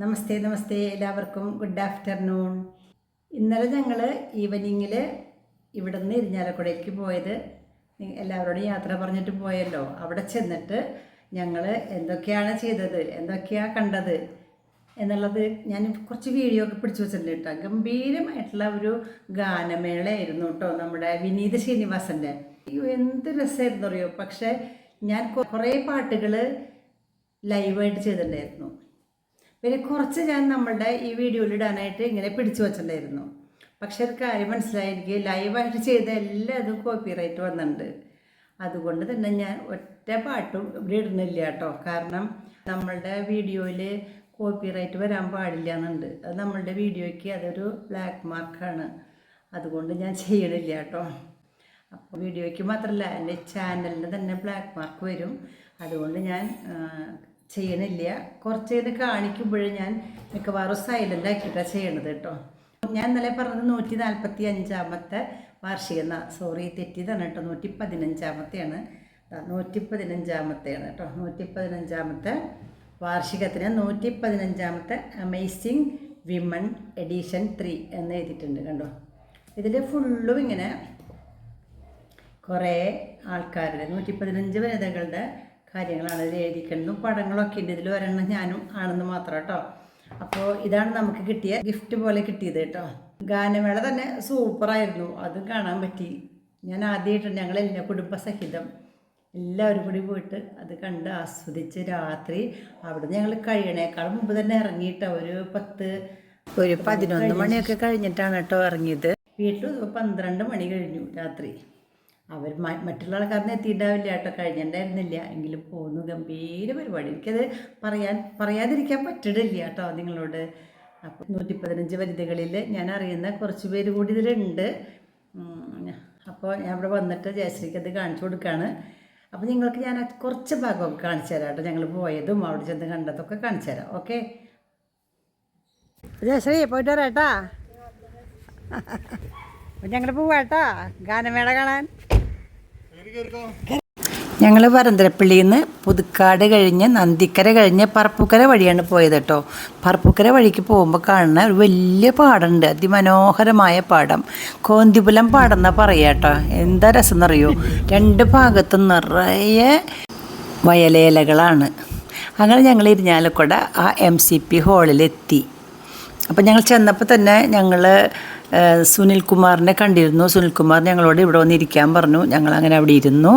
നമസ്തേ നമസ്തേ എല്ലാവർക്കും good afternoon. ഇന്നലെ ഞങ്ങൾ ഈവനിങ്ങിൽ ഇവിടെ നിന്ന് ഇരിഞ്ഞാലക്കുടയിലേക്ക് പോയത് എല്ലാവരോടും യാത്ര പറഞ്ഞിട്ട് പോയല്ലോ. അവിടെ ചെന്നിട്ട് ഞങ്ങൾ എന്തൊക്കെയാണ് ചെയ്തത്, എന്തൊക്കെയാണ് കണ്ടത് എന്നുള്ളത് ഞാൻ കുറച്ച് വീഡിയോ ഒക്കെ പിടിച്ചു വെച്ചിട്ടുണ്ട് കേട്ടോ. ഗംഭീരമായിട്ടുള്ള ഒരു ഗാനമേളയായിരുന്നു കേട്ടോ നമ്മുടെ വിനീത് ശ്രീനിവാസൻ്റെ. എന്ത് രസമായിരുന്നു അറിയോ. പക്ഷേ ഞാൻ കുറേ പാട്ടുകൾ ലൈവായിട്ട് ചെയ്തിട്ടുണ്ടായിരുന്നു. പിന്നെ കുറച്ച് ഞാൻ നമ്മളുടെ ഈ വീഡിയോയിൽ ഇടാനായിട്ട് ഇങ്ങനെ പിടിച്ചു വച്ചിട്ടുണ്ടായിരുന്നു. പക്ഷെ ഒരു കാര്യം മനസ്സിലായി, എനിക്ക് ലൈവായിട്ട് ചെയ്ത എല്ലാതും കോപ്പിറൈറ്റ് വന്നിട്ടുണ്ട്. അതുകൊണ്ട് തന്നെ ഞാൻ ഒറ്റ പാട്ടും ഇവിടെ ഇടുന്നില്ല കേട്ടോ. കാരണം നമ്മളുടെ വീഡിയോയിൽ കോപ്പിറൈറ്റ് വരാൻ പാടില്ല എന്നുണ്ട്. അത് നമ്മളുടെ വീഡിയോയ്ക്ക് അതൊരു ബ്ലാക്ക് മാർക്കാണ്. അതുകൊണ്ട് ഞാൻ ചെയ്യണില്ല കേട്ടോ. അപ്പോൾ വീഡിയോയ്ക്ക് മാത്രമല്ല എൻ്റെ ചാനലിന് തന്നെ ബ്ലാക്ക് മാർക്ക് വരും. അതുകൊണ്ട് ഞാൻ ചെയ്യണില്ല. കുറച്ച് ഇത് കാണിക്കുമ്പോഴേ ഞാൻ മിക്കവാറും സൈലൻ്റ് ആക്കിയിട്ടാണ് ചെയ്യണത് കേട്ടോ. ഞാൻ ഇന്നലെ പറഞ്ഞത് 145-ാമത്തെ വാർഷികം. സോറി, തെറ്റിയതാണ് കേട്ടോ. 115-ാമത്തെയാണ്. 115-ാമത്തെയാണ് കേട്ടോ. 115-ാമത്തെ വാർഷികത്തിന് 115-ാമത്തെ അമേസിങ് വിമൺ എഡിഷൻ 3 എന്ന് എഴുതിയിട്ടുണ്ട് കണ്ടോ. ഇതിൽ ഫുള്ളും ഇങ്ങനെ കുറേ ആൾക്കാരുടെ 115 വനിതകളുടെ കാര്യങ്ങളാണ് ഇതിൽ എഴുതിക്കുന്നതും പടങ്ങളൊക്കെ ഉണ്ട്. ഇതിൽ ഒരെണ്ണം ഞാനും ആണെന്ന് മാത്രം കേട്ടോ. അപ്പോൾ ഇതാണ് നമുക്ക് കിട്ടിയ ഗിഫ്റ്റ് പോലെ കിട്ടിയത് കേട്ടോ. ഗാനമേള തന്നെ സൂപ്പറായിരുന്നു. അതും കാണാൻ പറ്റി. ഞാൻ ആദ്യമായിട്ട് ഞങ്ങളെല്ലാം കുടുംബസഹിതം എല്ലാവരും കൂടി പോയിട്ട് അത് കണ്ട് ആസ്വദിച്ച് രാത്രി അവിടെ ഞങ്ങൾ കഴിയണേക്കാൾ മുമ്പ് തന്നെ ഇറങ്ങിയിട്ടോ. ഒരു 11 മണിയൊക്കെ കഴിഞ്ഞിട്ടാണ് കേട്ടോ ഇറങ്ങിയത്. വീട്ടിൽ 12 മണി കഴിഞ്ഞു രാത്രി. അവർ മറ്റുള്ള ആൾക്കാരനെ എത്തിയിട്ടുണ്ടാവില്ല കേട്ടോ, കഴിഞ്ഞിട്ടുണ്ടായിരുന്നില്ല. എങ്കിലും പോന്നു. ഗംഭീര പരിപാടി. എനിക്കത് പറയാതിരിക്കാൻ പറ്റില്ല കേട്ടോ നിങ്ങളോട്. അപ്പോൾ 115 വനിതകളിൽ ഞാൻ അറിയുന്ന കുറച്ച് പേര് കൂടി ഇതിലുണ്ട്. അപ്പോൾ ഞാൻ ഇവിടെ വന്നിട്ട് ജയശ്രീക്ക് അത് കാണിച്ചു കൊടുക്കുകയാണ്. അപ്പോൾ നിങ്ങൾക്ക് ഞാൻ കുറച്ച് ഭാഗമൊക്കെ കാണിച്ചു തരാം കേട്ടോ. ഞങ്ങൾ പോയതും അവിടെ ചെന്ന് കണ്ടതൊക്കെ കാണിച്ചു തരാം. ഓക്കെ ജയശ്രീ, പോയിട്ട് വരാട്ടാ. അപ്പം ഞങ്ങൾ പോവാട്ടാ ഗാനമേള കാണാൻ. ഞങ്ങൾ വരന്തരപ്പള്ളിയിൽ നിന്ന് പുതുക്കാട് കഴിഞ്ഞ് നന്ദിക്കര കഴിഞ്ഞ് പറപ്പുക്കര വഴിയാണ് പോയത് കേട്ടോ. പറപ്പുക്കര വഴിക്ക് പോകുമ്പോൾ കാണുന്ന ഒരു വലിയ പാടമുണ്ട്, അതിമനോഹരമായ പാടം. കോന്തിപുലം പാടം എന്നാ പറയുക കേട്ടോ. എന്താ രസം എന്നറിയോ, 2 ഭാഗത്തും നിറയെ വയലേലകളാണ്. അങ്ങനെ ഞങ്ങൾ ഇരിഞ്ഞാലക്കുട ആ MCP ഹാളിലെത്തി. അപ്പം ഞങ്ങൾ ചെന്നപ്പോൾ തന്നെ ഞങ്ങൾ സുനിൽകുമാറിനെ കണ്ടിരുന്നു. സുനിൽകുമാർ ഞങ്ങളോട് ഇവിടെ വന്നിരിക്കാൻ പറഞ്ഞു. ഞങ്ങളങ്ങനെ അവിടെ ഇരുന്നു.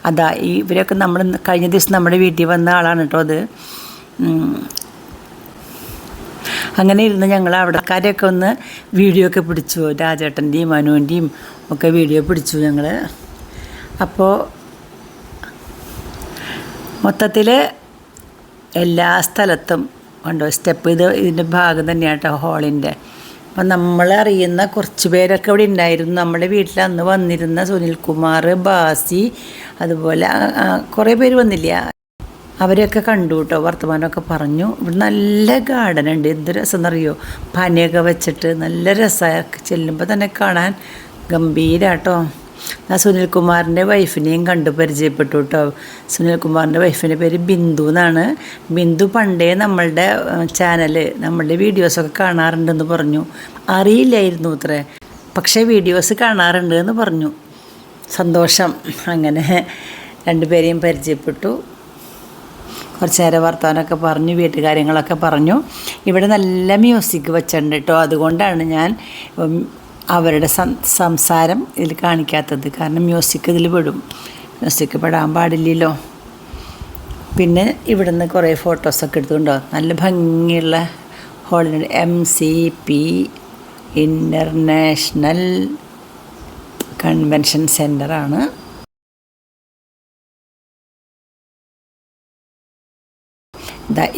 അതാ ഇവരൊക്കെ നമ്മൾ കഴിഞ്ഞ ദിവസം നമ്മുടെ വീട്ടിൽ വന്ന ആളാണ് കേട്ടോ അത്. അങ്ങനെ ഇരുന്ന് ഞങ്ങൾ അവിടെക്കാരെയൊക്കെ ഒന്ന് വീഡിയോ ഒക്കെ പിടിച്ചു. രാജേട്ടൻ്റെയും മനുവിൻ്റെയും ഒക്കെ വീഡിയോ പിടിച്ചു ഞങ്ങൾ. അപ്പോൾ മൊത്തത്തിൽ എല്ലാ സ്ഥലത്തും ഉണ്ടോ സ്റ്റെപ്പ്. ഇതിൻ്റെ ഭാഗം തന്നെയാണ് കേട്ടോ ഹാളിൻ്റെ. അപ്പം നമ്മളറിയുന്ന കുറച്ച് പേരൊക്കെ ഇവിടെ ഉണ്ടായിരുന്നു. നമ്മുടെ വീട്ടിൽ അന്ന് വന്നിരുന്ന സുനിൽകുമാർ, ബാസി, അതുപോലെ കുറേ പേര് വന്നില്ല. അവരെയൊക്കെ കണ്ടു കേട്ടോ, വർത്തമാനമൊക്കെ പറഞ്ഞു. ഇവിടെ നല്ല ഗാർഡൻ ഉണ്ട്. എന്ത് രസം എന്നറിയോ, പനിയൊക്കെ വെച്ചിട്ട് നല്ല രസമാണ്. ചെല്ലുമ്പോൾ തന്നെ കാണാൻ ഗംഭീരാട്ടോ. ഞാൻ സുനിൽകുമാറിൻ്റെ വൈഫിനെയും കണ്ടു പരിചയപ്പെട്ടു കേട്ടോ. സുനിൽകുമാറിൻ്റെ വൈഫിൻ്റെ പേര് ബിന്ദു എന്നാണ്. ബിന്ദു പണ്ടേ നമ്മളുടെ ചാനൽ, നമ്മളുടെ വീഡിയോസൊക്കെ കാണാറുണ്ടെന്ന് പറഞ്ഞു. അറിയില്ലായിരുന്നു അത്രേ, പക്ഷേ വീഡിയോസ് കാണാറുണ്ട് എന്ന് പറഞ്ഞു. സന്തോഷം. അങ്ങനെ 2 പേരെയും പരിചയപ്പെട്ടു. കുറച്ച് നേരം വർത്തമാനമൊക്കെ പറഞ്ഞു, വീട്ടുകാര്യങ്ങളൊക്കെ പറഞ്ഞു. ഇവിടെ നല്ല മ്യൂസിക് വെച്ചിട്ടുണ്ട് കേട്ടോ. അതുകൊണ്ടാണ് ഞാൻ അവരുടെ സംസാരം ഇതിൽ കാണിക്കാത്തത്. കാരണം മ്യൂസിക് ഇതിൽ പെടും. മ്യൂസിക് പെടാൻ പാടില്ലല്ലോ. പിന്നെ ഇവിടുന്ന് കുറേ ഫോട്ടോസൊക്കെ എടുത്തുകൊണ്ടോ. നല്ല ഭംഗിയുള്ള ഹാളിനുണ്ട്. MCP ഇൻ്റർനാഷണൽ കൺവെൻഷൻ സെൻ്ററാണ്.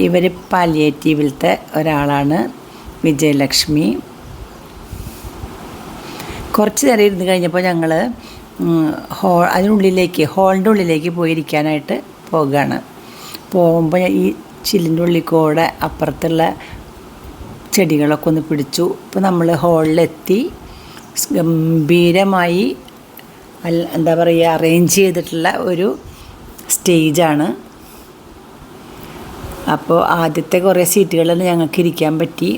ഇവർ പാലിയേറ്റീവിലത്തെ ഒരാളാണ്, വിജയലക്ഷ്മി. കുറച്ച് നേരം ഇരുന്ന് കഴിഞ്ഞപ്പോൾ ഞങ്ങൾ ഹാളിൻ്റെ ഉള്ളിലേക്ക് പോയിരിക്കാനായിട്ട് പോകുകയാണ്. പോകുമ്പോൾ ഈ ചില്ലിൻ്റെ ഉള്ളിൽ കൂടെ അപ്പുറത്തുള്ള ചെടികളൊക്കെ ഒന്ന് പിടിച്ചു. ഇപ്പോൾ നമ്മൾ ഹാളിലെത്തി. ഗംഭീരമായി എന്താ പറയുക, അറേഞ്ച് ചെയ്തിട്ടുള്ള ഒരു സ്റ്റേജാണ്. അപ്പോൾ ആദ്യത്തെ കുറേ സീറ്റുകളിൽ ഞങ്ങൾക്ക് ഇരിക്കാൻ പറ്റി.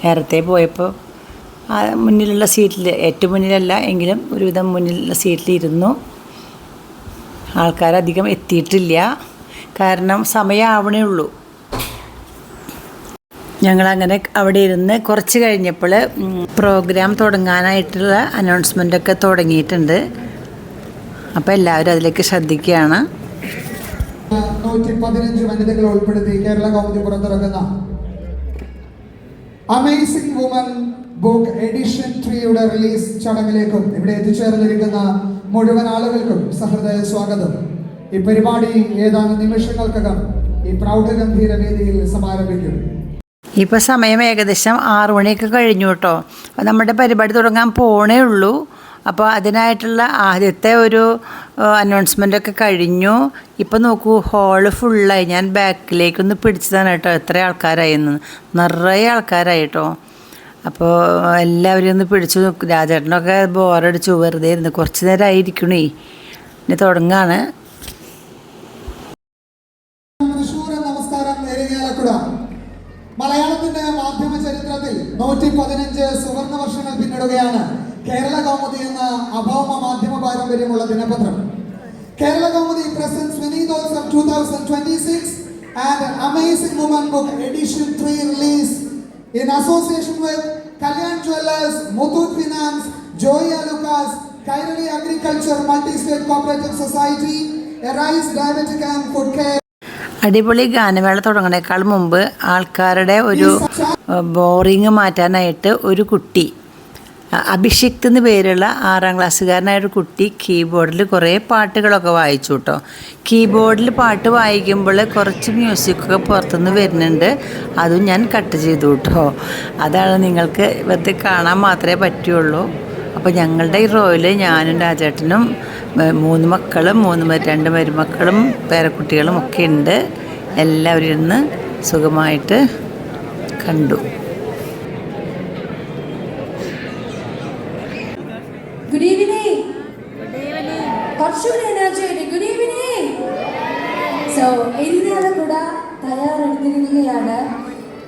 നേരത്തെ പോയപ്പോൾ മുന്നിലുള്ള സീറ്റിൽ, ഏറ്റവും മുന്നിലല്ല എങ്കിലും ഒരുവിധം മുന്നിലുള്ള സീറ്റിലിരുന്നു. ആൾക്കാരധികം എത്തിയിട്ടില്ല, കാരണം സമയമാവണേ ഉള്ളൂ. ഞങ്ങളങ്ങനെ അവിടെ ഇരുന്ന് കുറച്ച് കഴിഞ്ഞപ്പോൾ പ്രോഗ്രാം തുടങ്ങാനായിട്ടുള്ള അനൗൺസ്മെൻ്റൊക്കെ തുടങ്ങിയിട്ടുണ്ട്. അപ്പോൾ എല്ലാവരും അതിലേക്ക് ശ്രദ്ധിക്കുകയാണ്. 115 വനിതകൾ ഉൾപ്പെടുത്തി കേരള കൗമുദി പുറത്തിറക്കുന്ന അമേസിംഗ് വുമൻ ബുക്ക് എഡിഷൻ 3യുടെ റിലീസ് ചടങ്ങിലേക്കും ഇവിടെ എത്തിച്ചേർന്നിരിക്കുന്ന മുഴുവൻ ആളുകൾക്കും സഹൃദയ സ്വാഗതം. ഈ പരിപാടി ഏതാനും നിമിഷങ്ങൾക്കകം ഈ പ്രൗഢഗംഭീര വേദിയിൽ സമാരംഭിക്കും. ഇപ്പോൾ സമയം ഏകദേശം 6 മണിയൊക്കെ കഴിഞ്ഞു കേട്ടോ. നമ്മുടെ പരിപാടി തുടങ്ങാൻ പോണേ ഉള്ളൂ. അപ്പോൾ അതിനായിട്ടുള്ള ആദ്യത്തെ ഒരു അനൗൺസ്മെൻ്റൊക്കെ കഴിഞ്ഞു. ഇപ്പോൾ നോക്കൂ, ഹാള് ഫുള്ളായി. ഞാൻ ബാക്കിലേക്കൊന്ന് പിടിച്ചതാണ് കേട്ടോ, എത്ര ആൾക്കാരായിരുന്നു. നിറയെ ആൾക്കാരായി കേട്ടോ. അപ്പോൾ എല്ലാവരും ഒന്ന് പിടിച്ചു. രാജേട്ടനൊക്കെ ബോറടിച്ചു, വെറുതെ ഇരുന്ന് കുറച്ച് നേരം ആയിരിക്കണേ. ഇനി തുടങ്ങാണ്. മലയാളത്തിന്റെ മാധ്യമ ചരിത്രത്തിൽ 115 സുവർണ വർഷങ്ങൾ പിന്നിടുകയാണ് കേരള കൗമുദി എന്ന അഭൗമ മാധ്യമ പാരമ്പര്യമുള്ള ദിനപത്രം. കേരള കൗമുദി പ്രസൻസ് വിനീതോത്സവ് 2026 and Amazing Woman Book Edition 3 release in association with Kalyan Jewellers, Muthoot Finance, Joya Lucas, Kairali Agriculture Multi-State Cooperative Society, Arise Diabetic and Food Care. അടിപൊളി ഗാനമേള തുടങ്ങുന്നതിനേക്കാൾ മുമ്പ് ആൾക്കാരുടെ ഒരു ബോറിങ് മാറ്റാനായിട്ട് ഒരു കുട്ടി, അഭിഷിക്ത് എന്ന് പേരുള്ള 6ാം ക്ലാസ്സുകാരനായൊരു കുട്ടി കീബോർഡിൽ കുറേ പാട്ടുകളൊക്കെ വായിച്ചു കേട്ടോ. കീബോർഡിൽ പാട്ട് വായിക്കുമ്പോൾ കുറച്ച് മ്യൂസിക്കൊക്കെ പുറത്തുനിന്ന് വരുന്നുണ്ട്. അതും ഞാൻ കട്ട് ചെയ്തു കേട്ടോ. അതാണ് നിങ്ങൾക്ക് വെറുതെ കാണാൻ മാത്രമേ പറ്റുള്ളൂ. അപ്പോൾ ഞങ്ങളുടെ ഈ റോയിൽ ഞാനും രാജേട്ടനും 3 മക്കളും 2 മരുമക്കളും പേരക്കുട്ടികളും ഒക്കെ ഉണ്ട്. എല്ലാവരും ഇരുന്ന് സുഖമായിട്ട് കണ്ടു. Good evening. കുറച്ചുകൂടി എനർജി. Good evening. So എഴുതിയാലും കൂടെ തയ്യാറെടുത്തിരിക്കുകയാണ്.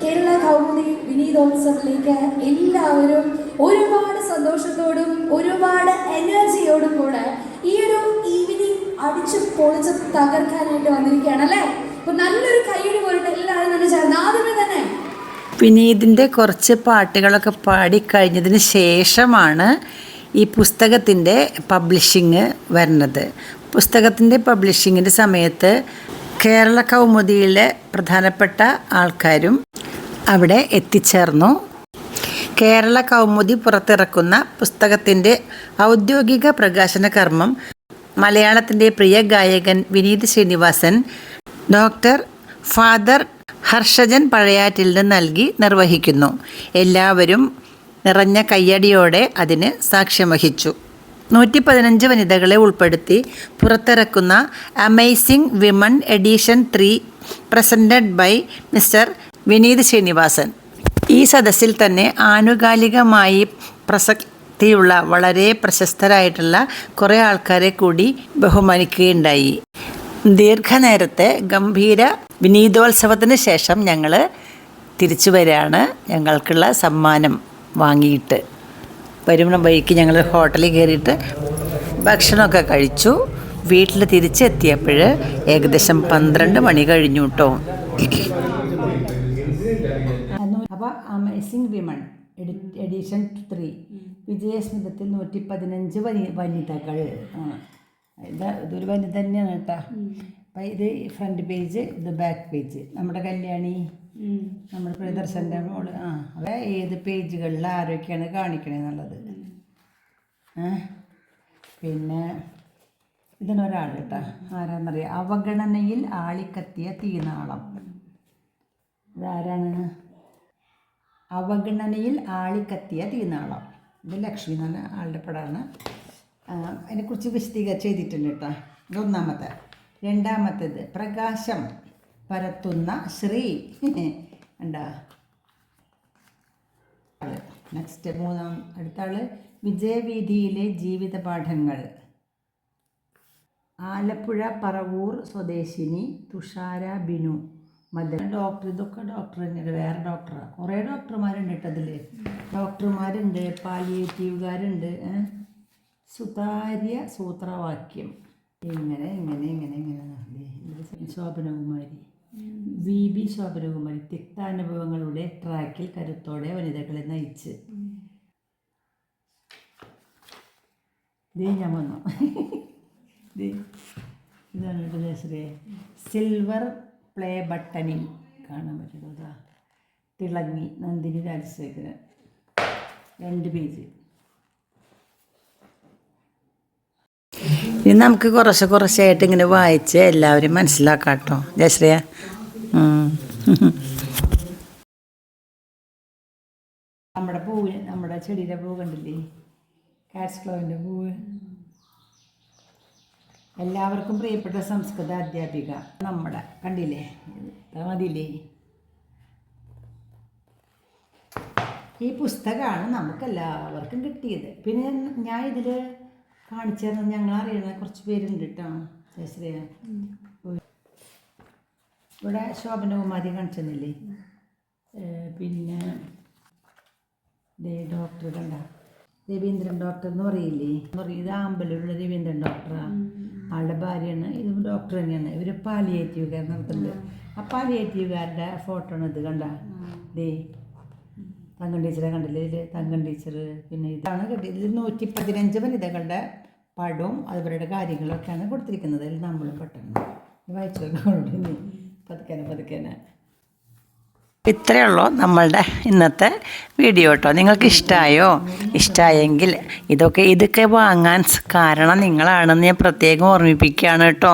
കേരള കൗമുദി വിനീതോത്സവത്തിലേക്ക് എല്ലാവരും ഒരുപാട് സന്തോഷത്തോടും ഒരുപാട് എനർജിയോടും കൂടെ ഈ ഒരു ഈവനിങ് അടിച്ചു പൊളിച്ച് തകർക്കാനായിട്ട് വന്നിരിക്കുകയാണ് അല്ലേ. അപ്പൊ നല്ലൊരു കൈയ്യടി പോയിട്ട് എല്ലാവരും തന്നെ ചേർന്ന് ആദ്യമേ തന്നെ വിനീതിൻ്റെ കുറച്ച് പാട്ടുകളൊക്കെ പാടിക്കഴിഞ്ഞതിന് ശേഷമാണ് ഈ പുസ്തകത്തിൻ്റെ പബ്ലിഷിങ് വരുന്നത്. പുസ്തകത്തിൻ്റെ പബ്ലിഷിങ്ങിൻ്റെ സമയത്ത് കേരള കൗമുദിയിലെ പ്രധാനപ്പെട്ട ആൾക്കാരും അവിടെ എത്തിച്ചേർന്നു. കേരള കൗമുദി പുറത്തിറക്കുന്ന പുസ്തകത്തിൻ്റെ ഔദ്യോഗിക പ്രകാശന കർമ്മം മലയാളത്തിൻ്റെ പ്രിയ ഗായകൻ വിനീത് ശ്രീനിവാസൻ ഡോക്ടർ ഫാദർ ഹർഷജൻ പഴയാറ്റിലിന് നൽകി നിർവഹിക്കുന്നു. എല്ലാവരും നിറഞ്ഞ കയ്യടിയോടെ അതിന് സാക്ഷ്യം വഹിച്ചു. 115 വനിതകളെ ഉൾപ്പെടുത്തി പുറത്തിറക്കുന്ന amazing women edition 3 presented by mister Vineeth Sreenivasan. ഈ സദസ്സിൽ തന്നെ ആനുകാലികമായി പ്രസക്തിയുള്ള വളരെ പ്രശസ്തരായിട്ടുള്ള കുറേ ആൾക്കാരെ കൂടി ബഹുമാനിക്കുകയുണ്ടായി. ദീർഘനേരത്തെ ഗംഭീര വിനീതോത്സവത്തിന് ശേഷം ഞങ്ങൾ തിരിച്ചു വരികയാണ്. ഞങ്ങൾക്കുള്ള സമ്മാനം വാങ്ങിയിട്ട് വരുന്ന വഴിക്ക് ഞങ്ങൾ ഹോട്ടലിൽ കയറിയിട്ട് ഭക്ഷണമൊക്കെ കഴിച്ചു. വീട്ടിൽ തിരിച്ചെത്തിയപ്പോൾ ഏകദേശം 12 മണി കഴിഞ്ഞു കേട്ടോ. അപ്പോൾ അമേസിംഗ് വിമൺ എഡിഷൻ 3 വിജയസ്മിതത്തിൽ 115 വനിതകൾ. ഇതൊരു വനിത തന്നെയാണ് കേട്ടോ. അപ്പം ഇത് ഫ്രണ്ട് പേജ്, ഇത് ബാക്ക് പേജ്. നമ്മുടെ കല്യാണി, നമ്മുടെ പ്രിയദർശൻ്റെ മോള്. അവ ഏത് പേജുകളിൽ ആരൊക്കെയാണ് കാണിക്കണേന്നുള്ളത്. പിന്നെ ഇതിനൊരാൾ കേട്ടോ, ആരാന്നറിയാം, അവഗണനയിൽ ആളിക്കത്തിയ തീനാളം. ഇതാരാണ്? അവഗണനയിൽ ആളിക്കത്തിയ തീനാളം. ഇത് ലക്ഷ്മി എന്ന് പറഞ്ഞ ആളുടെ പടമാണ്. അതിനെക്കുറിച്ച് വിശദീകരിച്ച് എഴുതിയിട്ടുണ്ട് കേട്ടോ. ഇതൊന്നാമത്തെ. രണ്ടാമത്തേത് പ്രകാശം പരത്തുന്ന ശ്രീ ഉണ്ടാ. നെക്സ്റ്റ് അടുത്ത ആള് വിജയവീതിയിലെ ജീവിത പാഠങ്ങൾ. ആലപ്പുഴ പറവൂർ സ്വദേശിനി തുഷാര ബിനു. ഡോക്ടർ ഇതൊക്കെ ഡോക്ടർ തന്നെയാണ്, വേറെ ഡോക്ടറാണ്. കുറേ ഡോക്ടർമാരുണ്ട് കേട്ടോ അതിൽ. ഡോക്ടർമാരുണ്ട്, പാലിയേറ്റീവുകാരുണ്ട്, സുതാര്യ സൂത്രവാക്യം, ഇങ്ങനെ ഇങ്ങനെ ഇങ്ങനെ ഇങ്ങനെ. ശോഭനകുമാരി, VB ശോഭനകുമാരി, തിക്താനുഭവങ്ങളുടെ ട്രാക്കിൽ കരുത്തോടെ വനിതകളെ നയിച്ച്. ഞാൻ വന്നു. ഇതാണ് കേട്ടോ ജയശ്രീ. സിൽവർ പ്ലേ ബട്ടണിൽ കാണാൻ പറ്റുന്നതാ. തിളങ്ങി, നന്ദിനി രാജശേഖരൻ, 2 പേജ്. ഇനി നമുക്ക് കുറച്ചായിട്ട് ഇങ്ങനെ വായിച്ച് എല്ലാവരും മനസ്സിലാക്കാം കേട്ടോ ജയശ്രീയ. നമ്മുടെ പൂവ്, നമ്മുടെ ചെടിയുടെ പൂവ് കണ്ടില്ലേ, കാറ്റ്സ് ക്ലോവിൻ്റെ പൂവ്. എല്ലാവർക്കും പ്രിയപ്പെട്ട സംസ്കൃത അധ്യാപിക നമ്മുടെ കണ്ടില്ലേ, മതിയില്ലേ. ഈ പുസ്തകമാണ് നമുക്കെല്ലാവർക്കും കിട്ടിയത്. പിന്നെ ഞാൻ ഇതിൽ കാണിച്ചു തരുന്നത് ഞങ്ങളറിയുന്ന കുറച്ച് പേരുണ്ട് കേട്ടോ ജയശ്രീയ. ഇവിടെ ശോഭനകുമാരി കാണിച്ചെന്നില്ലേ, പിന്നെ ഡോക്ടർ കണ്ട രവീന്ദ്രൻ ഡോക്ടർ എന്ന് പറയില്ലേ, ഇത് ആമ്പലൂരുള്ള രവീന്ദ്രൻ ഡോക്ടറാണ്, ആളുടെ ഭാര്യയാണ്. ഇത് ഡോക്ടർ തന്നെയാണ്. ഇവർ പാലിയേറ്റീവ് കെയർ നടത്തുന്നുണ്ട്. ആ പാലിയേറ്റീവുകാരുടെ ഫോട്ടോ ആണ് ഇത് കണ്ട. തങ്കം ടീച്ചറെ കണ്ടില്ലേ, ഇതിൽ തങ്കം ടീച്ചർ. പിന്നെ ഇതാണ് കിട്ടിയത്. ഇതിൽ 115 വനിതകളുടെ പടവും അതുപോലെ കാര്യങ്ങളൊക്കെയാണ് കൊടുത്തിരിക്കുന്നത്. അതിൽ നമ്മളും പെട്ടെന്ന് വായിച്ചു നോക്കാം പതുക്കേനെ. ഇത്രയേ ഉള്ളൂ നമ്മളുടെ ഇന്നത്തെ വീഡിയോ കേട്ടോ. നിങ്ങൾക്ക് ഇഷ്ടമായെങ്കിൽ ഇതൊക്കെ വാങ്ങാൻ കാരണം നിങ്ങളാണെന്ന് ഞാൻ പ്രത്യേകം ഓർമ്മിപ്പിക്കുകയാണ് കേട്ടോ.